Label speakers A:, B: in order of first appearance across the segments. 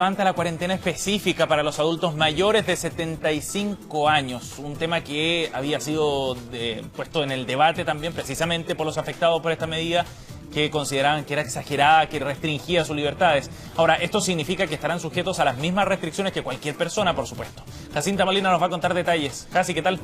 A: Levanta la cuarentena específica para los adultos mayores de 75 años, un tema que había sido puesto en el debate también precisamente por los afectados por esta medida que consideraban que era exagerada, que restringía sus libertades. Ahora, esto significa que estarán sujetos a las mismas restricciones que cualquier persona, por supuesto. Jacinta Molina nos va a contar detalles. Jasi, ¿qué tal?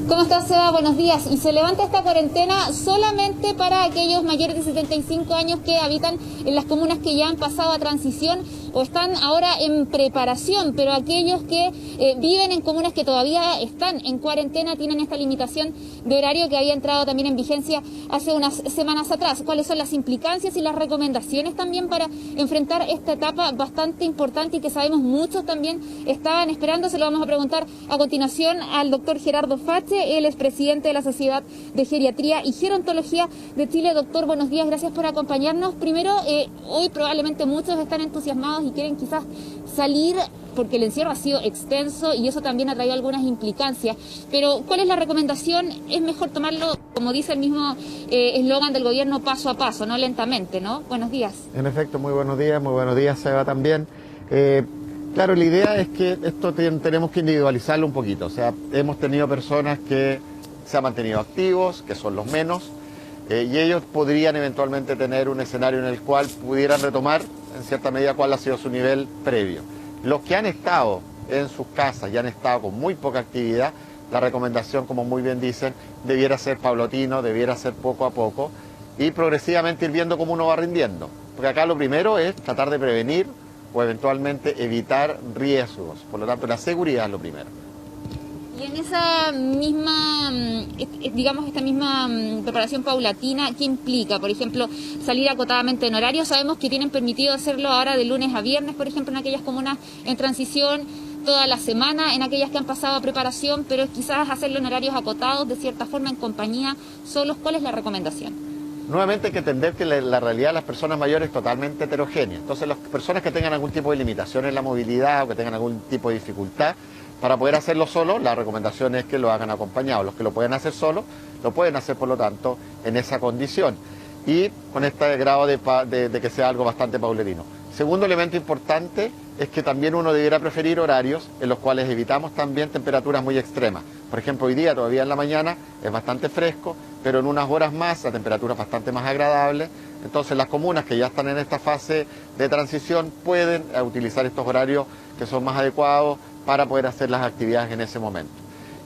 B: ¿Cómo estás, Seba? Buenos días. Y se levanta esta cuarentena solamente para aquellos mayores de 75 años que habitan en las comunas que ya han pasado a transición o están ahora en preparación, pero aquellos que viven en comunas que todavía están en cuarentena tienen esta limitación de horario que había entrado también en vigencia hace unas semanas atrás. ¿Cuáles son las implicancias y las recomendaciones también para enfrentar esta etapa bastante importante y que sabemos muchos también estaban esperando? Se lo vamos a preguntar a continuación al doctor Gerardo Fache. Él es presidente de la Sociedad de Geriatría y Gerontología de Chile. Doctor, buenos días, gracias por acompañarnos. Primero, hoy probablemente muchos están entusiasmados y quieren quizás salir porque el encierro ha sido extenso y eso también ha traído algunas implicancias. Pero, ¿cuál es la recomendación? Es mejor tomarlo, como dice el mismo eslogan del gobierno, paso a paso, no lentamente, ¿no? Buenos días.
C: En efecto, muy buenos días, Seba también. Claro, la idea es que esto tenemos que individualizarlo un poquito. O sea, hemos tenido personas que se han mantenido activos, que son los menos, y ellos podrían eventualmente tener un escenario en el cual pudieran retomar, en cierta medida, cuál ha sido su nivel previo. Los que han estado en sus casas y han estado con muy poca actividad, la recomendación, como muy bien dicen, debiera ser paulatino, debiera ser poco a poco, y progresivamente ir viendo cómo uno va rindiendo. Porque acá lo primero es tratar de prevenir o eventualmente evitar riesgos. Por lo tanto, la seguridad es lo primero.
B: Y en esa misma, digamos, esta misma preparación paulatina, ¿qué implica? Por ejemplo, salir acotadamente en horario. Sabemos que tienen permitido hacerlo ahora de lunes a viernes, por ejemplo, en aquellas comunas en transición, toda la semana, en aquellas que han pasado a preparación, pero quizás hacerlo en horarios acotados, de cierta forma, en compañía, solos. ¿Cuál es la recomendación?
C: Nuevamente hay que entender que la realidad de las personas mayores es totalmente heterogénea. Entonces, las personas que tengan algún tipo de limitación en la movilidad o que tengan algún tipo de dificultad, para poder hacerlo solo, la recomendación es que lo hagan acompañados. Los que lo pueden hacer solo, lo pueden hacer, por lo tanto, en esa condición. Y con este grado de que sea algo bastante paulatino. Segundo elemento importante es que también uno debiera preferir horarios en los cuales evitamos también temperaturas muy extremas. Por ejemplo, hoy día, todavía en la mañana, es bastante fresco, pero en unas horas más la temperatura es bastante más agradable. Entonces, las comunas que ya están en esta fase de transición pueden utilizar estos horarios que son más adecuados para poder hacer las actividades en ese momento.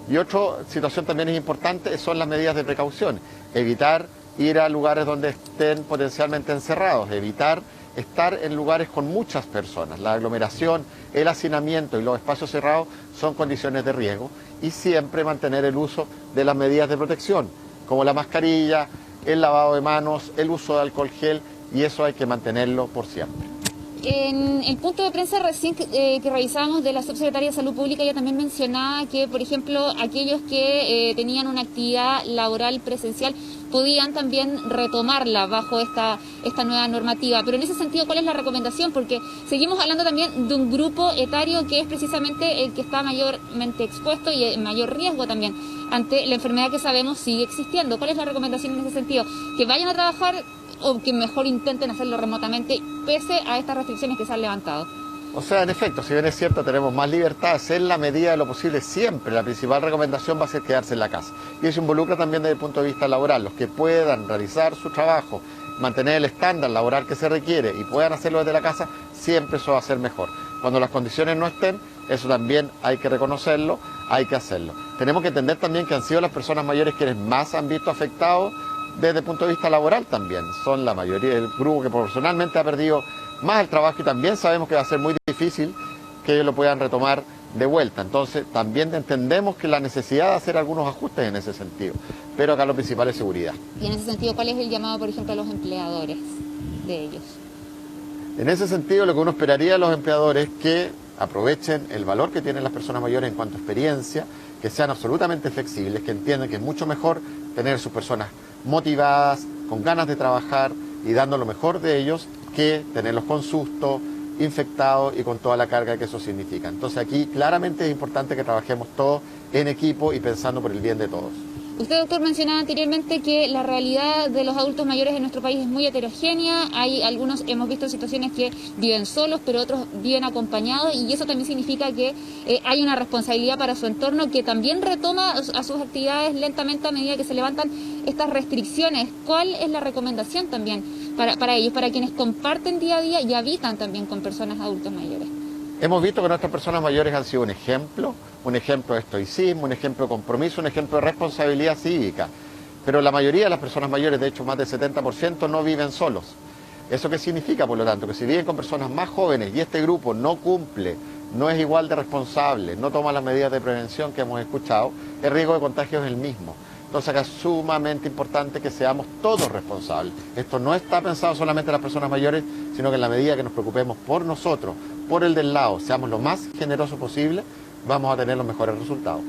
C: Y otra situación también es importante son las medidas de precaución. Evitar ir a lugares donde estén potencialmente encerrados, evitar estar en lugares con muchas personas. La aglomeración, el hacinamiento y los espacios cerrados son condiciones de riesgo y siempre mantener el uso de las medidas de protección, como la mascarilla, el lavado de manos, el uso de alcohol gel, y eso hay que mantenerlo por siempre.
B: En el punto de prensa recién que revisábamos de la subsecretaria de Salud Pública, ella también mencionaba que, por ejemplo, aquellos que tenían una actividad laboral presencial podían también retomarla bajo esta nueva normativa. Pero en ese sentido, ¿cuál es la recomendación? Porque seguimos hablando también de un grupo etario que es precisamente el que está mayormente expuesto y en mayor riesgo también ante la enfermedad que sabemos sigue existiendo. ¿Cuál es la recomendación en ese sentido? Que vayan a trabajar o que mejor intenten hacerlo remotamente, pese a estas restricciones que se han levantado.
C: O sea, en efecto, si bien es cierto, tenemos más libertad, en la medida de lo posible siempre. La principal recomendación va a ser quedarse en la casa. Y eso involucra también desde el punto de vista laboral. Los que puedan realizar su trabajo, mantener el estándar laboral que se requiere y puedan hacerlo desde la casa, siempre eso va a ser mejor. Cuando las condiciones no estén, eso también hay que reconocerlo, hay que hacerlo. Tenemos que entender también que han sido las personas mayores quienes más han visto afectados desde el punto de vista laboral también. Son la mayoría, el grupo que proporcionalmente ha perdido más el trabajo y también sabemos que va a ser muy difícil que ellos lo puedan retomar de vuelta. Entonces también entendemos que la necesidad de hacer algunos ajustes en ese sentido, pero acá lo principal es seguridad.
B: Y en ese sentido, ¿cuál es el llamado, por ejemplo, a los empleadores de ellos?
C: En ese sentido, lo que uno esperaría de los empleadores es que aprovechen el valor que tienen las personas mayores en cuanto a experiencia, que sean absolutamente flexibles, que entiendan que es mucho mejor tener sus personas motivadas, con ganas de trabajar y dando lo mejor de ellos, que tenerlos con susto, infectados y con toda la carga que eso significa. Entonces aquí claramente es importante que trabajemos todos en equipo y pensando por el bien de todos.
B: Usted, doctor, mencionaba anteriormente que la realidad de los adultos mayores en nuestro país es muy heterogénea. Hay algunos, hemos visto situaciones que viven solos, pero otros viven acompañados, y eso también significa que hay una responsabilidad para su entorno, que también retoma a sus actividades lentamente a medida que se levantan estas restricciones. ¿Cuál es la recomendación también para ellos, para quienes comparten día a día y habitan también con personas adultos mayores?
C: Hemos visto que nuestras personas mayores han sido un ejemplo de estoicismo, un ejemplo de compromiso, un ejemplo de responsabilidad cívica. Pero la mayoría de las personas mayores, de hecho más del 70%, no viven solos. ¿Eso qué significa, por lo tanto? Que si viven con personas más jóvenes y este grupo no cumple, no es igual de responsable, no toma las medidas de prevención que hemos escuchado, el riesgo de contagio es el mismo. Entonces acá es sumamente importante que seamos todos responsables. Esto no está pensado solamente en las personas mayores, sino que en la medida que nos preocupemos por nosotros, por el del lado, seamos lo más generosos posible, vamos a tener los mejores resultados.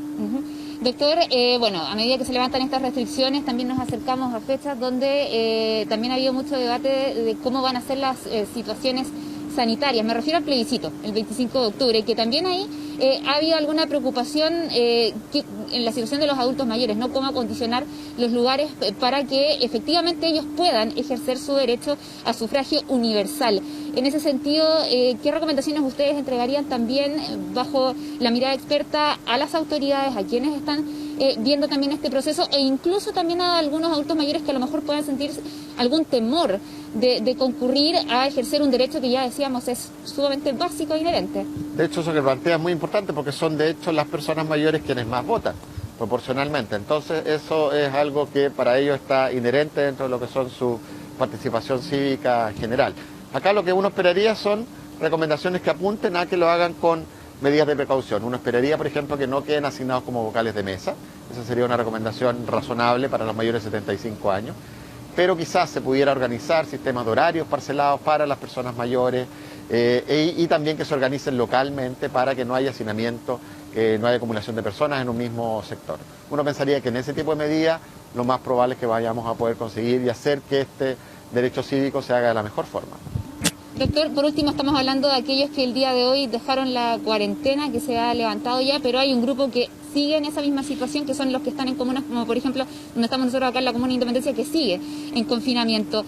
B: Doctor, bueno, a medida que se levantan estas restricciones, también nos acercamos a fechas donde también ha habido mucho debate de cómo van a ser las situaciones sanitarias. Me refiero al plebiscito, el 25 de octubre, que también ahí ha habido alguna preocupación en la situación de los adultos mayores, ¿no? Cómo acondicionar los lugares para que efectivamente ellos puedan ejercer su derecho a sufragio universal. En ese sentido, ¿qué recomendaciones ustedes entregarían también bajo la mirada experta a las autoridades, a quienes están viendo también este proceso, e incluso también a algunos adultos mayores que a lo mejor puedan sentir algún temor de concurrir a ejercer un derecho que, ya decíamos, es sumamente básico e inherente?
C: De hecho, eso que plantea es muy importante, porque son de hecho las personas mayores quienes más votan proporcionalmente. Entonces eso es algo que para ellos está inherente dentro de lo que son su participación cívica general. Acá lo que uno esperaría son recomendaciones que apunten a que lo hagan con medidas de precaución. Uno esperaría, por ejemplo, que no queden asignados como vocales de mesa. Esa sería una recomendación razonable para los mayores de 75 años. Pero quizás se pudiera organizar sistemas de horarios parcelados para las personas mayores y también que se organicen localmente para que no haya hacinamiento, no haya acumulación de personas en un mismo sector. Uno pensaría que en ese tipo de medidas lo más probable es que vayamos a poder conseguir y hacer que este derecho cívico se haga de la mejor forma.
B: Doctor, por último, estamos hablando de aquellos que el día de hoy dejaron la cuarentena, que se ha levantado ya, pero hay un grupo que sigue en esa misma situación, que son los que están en comunas, como por ejemplo, donde estamos nosotros acá en la Comuna Independencia, que sigue en confinamiento.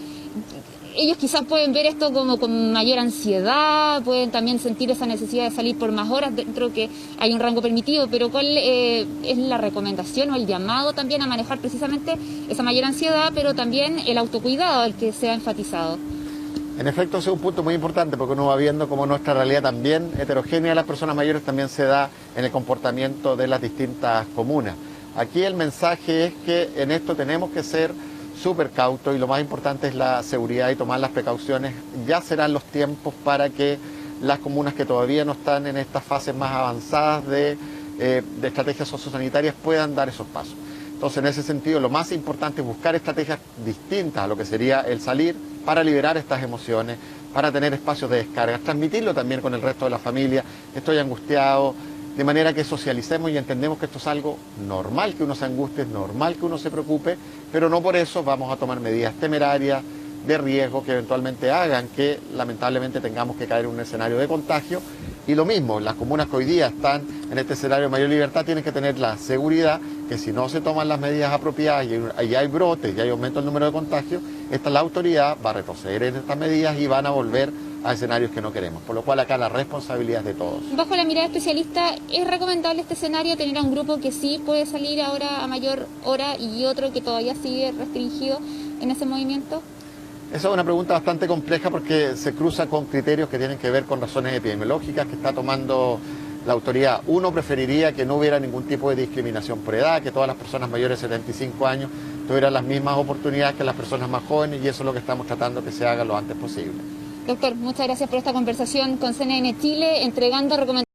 B: Ellos quizás pueden ver esto como con mayor ansiedad, pueden también sentir esa necesidad de salir por más horas, dentro que hay un rango permitido, pero ¿cuál es la recomendación o el llamado también a manejar precisamente esa mayor ansiedad, pero también el autocuidado al que se ha enfatizado?
C: En efecto, ese es un punto muy importante, porque uno va viendo cómo nuestra realidad también heterogénea de las personas mayores también se da en el comportamiento de las distintas comunas. Aquí el mensaje es que en esto tenemos que ser súper cautos, y lo más importante es la seguridad y tomar las precauciones. Ya serán los tiempos para que las comunas que todavía no están en estas fases más avanzadas de estrategias sociosanitarias puedan dar esos pasos. Entonces, en ese sentido, lo más importante es buscar estrategias distintas a lo que sería el salir, para liberar estas emociones, para tener espacios de descarga, transmitirlo también con el resto de la familia. Estoy angustiado, de manera que socialicemos y entendemos que esto es algo normal, que uno se angustie, es normal que uno se preocupe, pero no por eso vamos a tomar medidas temerarias, de riesgo, que eventualmente hagan que lamentablemente tengamos que caer en un escenario de contagio. Y lo mismo, las comunas que hoy día están en este escenario de mayor libertad tienen que tener la seguridad que si no se toman las medidas apropiadas y hay brotes y hay aumento del número de contagios, la autoridad va a retroceder en estas medidas y van a volver a escenarios que no queremos. Por lo cual acá la responsabilidad es de todos.
B: Bajo la mirada especialista, ¿es recomendable este escenario, tener a un grupo que sí puede salir ahora a mayor hora y otro que todavía sigue restringido en ese movimiento?
C: Esa es una pregunta bastante compleja, porque se cruza con criterios que tienen que ver con razones epidemiológicas que está tomando la autoridad. Uno preferiría que no hubiera ningún tipo de discriminación por edad, que todas las personas mayores de 75 años tuvieran las mismas oportunidades que las personas más jóvenes, y eso es lo que estamos tratando que se haga lo antes posible.
B: Doctor, muchas gracias por esta conversación con CNN Chile, entregando recomendaciones.